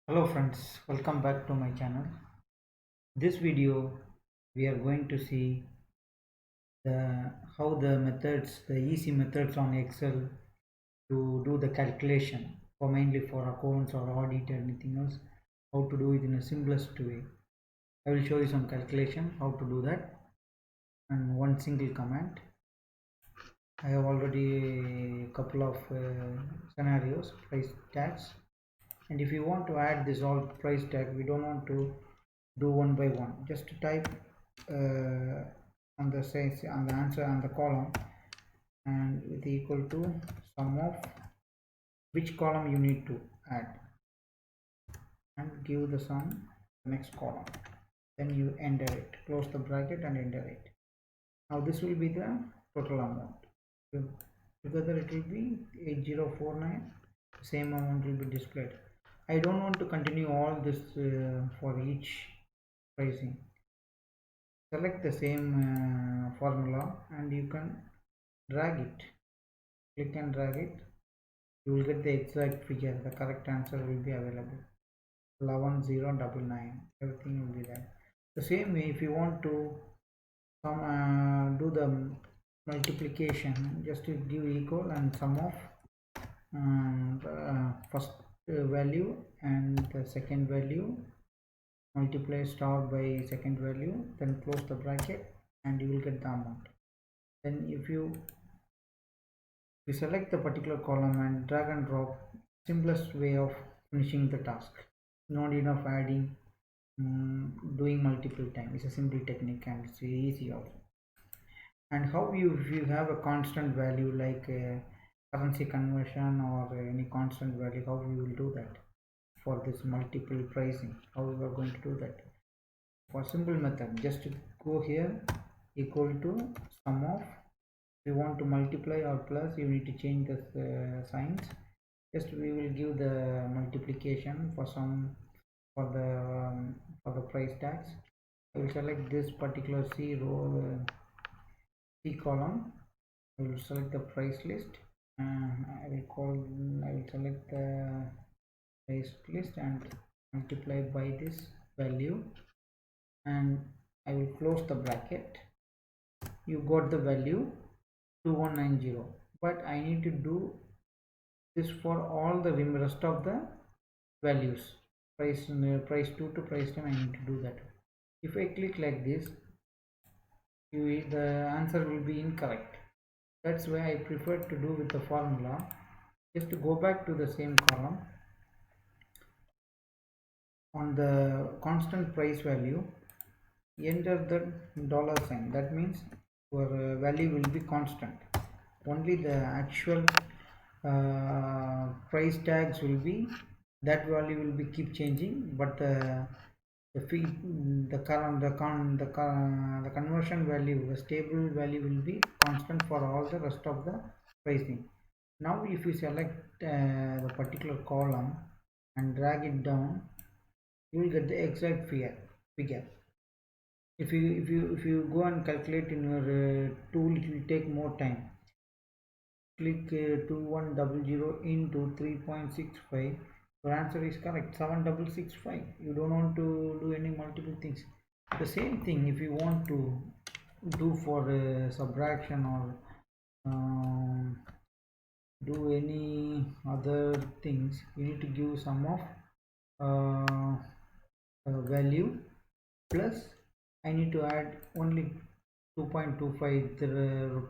Hello friends, welcome back to my channel. This video we are going to see how the easy methods on Excel to do the calculation for mainly for accounts or audit or anything else, how to do it in a simplest way. I will show you some calculation how to do that and one single command. I have already a couple of scenarios, price tags, and if you want to add this all price tag, we don't want to do one by one. Just type on the answer on the column and with equal to sum of which column you need to add and give the sum the next column. Then you enter it, close the bracket and enter it. Now this will be the total amount. Together it will be 8049. Same amount will be displayed. I don't want to continue all this for each pricing. Select the same formula and you can drag it, click and drag it. You will get the exact figure. The correct answer will be available, 11099. Everything will be there. The same way, if you want to do the multiplication, just to give equal and sum of first value and the second value, multiply star by second value, then close the bracket and you will get the amount. Then if you select the particular column and drag and drop, simplest way of finishing the task, no need of adding doing multiple times. It's a simple technique and it's easy also. And how if you have a constant value like currency conversion or any constant value, how you will do that for this multiple pricing, how we are going to do that. For simple method, just go here, equal to sum of, if you want to multiply or plus, you need to change the signs. Just we will give the multiplication for some for the price tags. I will select this particular C row, C column. I will select the price list. I will select the price list and multiply by this value, and I will close the bracket. You got the value 2190, but I need to do this for all the rest of the values, price 2 to price 10. I need to do that. If I click like this, the answer will be incorrect. That's why I prefer to do with the formula. Just to go back to the same column, on the constant price value, enter the dollar sign. That means your value will be constant. Only the actual price tags will be, that value will be keep changing, but the conversion value, the stable value will be constant for all the rest of the pricing. Now if you select the particular column and drag it down, you will get the exact figure. If you go and calculate in your tool, it will take more time. Click 2100 into 3.65. Your answer is correct, 7665. You don't want to do any multiple things. The same thing if you want to do for subtraction or do any other things, you need to give sum of value plus I need to add only 2.25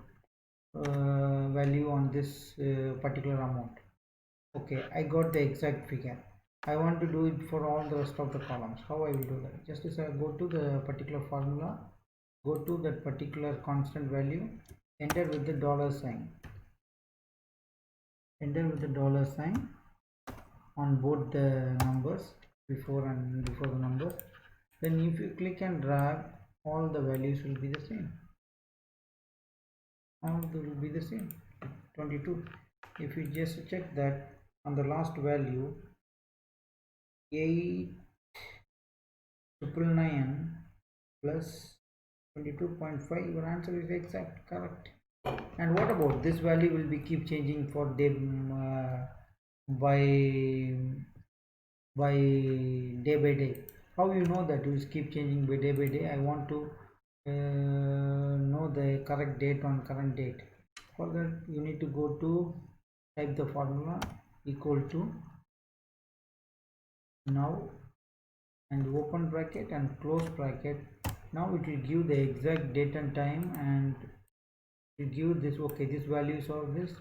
value on this particular amount. Okay, I got the exact figure. I want to do it for all the rest of the columns. How I will do that? Just as I go to the particular formula, go to that particular constant value, enter with the dollar sign. Enter with the dollar sign on both the numbers, before the numbers. Then if you click and drag, all the values will be the same. All will be the same. 22. If you just check that on the last value, 8999 plus 22.5, your answer is exact, correct. And what about this value will be keep changing for them by by day. How you know that? You keep changing by day. I want to know the correct date on current date. For that you need to go to type the formula equal to now and open bracket and close bracket. Now it will give the exact date and time, and it give this. Okay, this values or this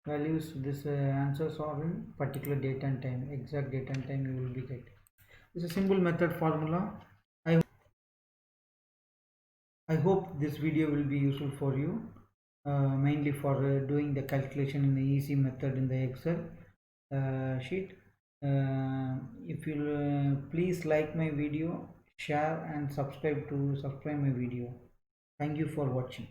values, this answers are in particular date and time, exact date and time you will be get. It's a simple method formula. I hope this video will be useful for you, mainly for doing the calculation in the easy method in the Excel sheet. If you please like my video, share and subscribe my video. Thank you for watching.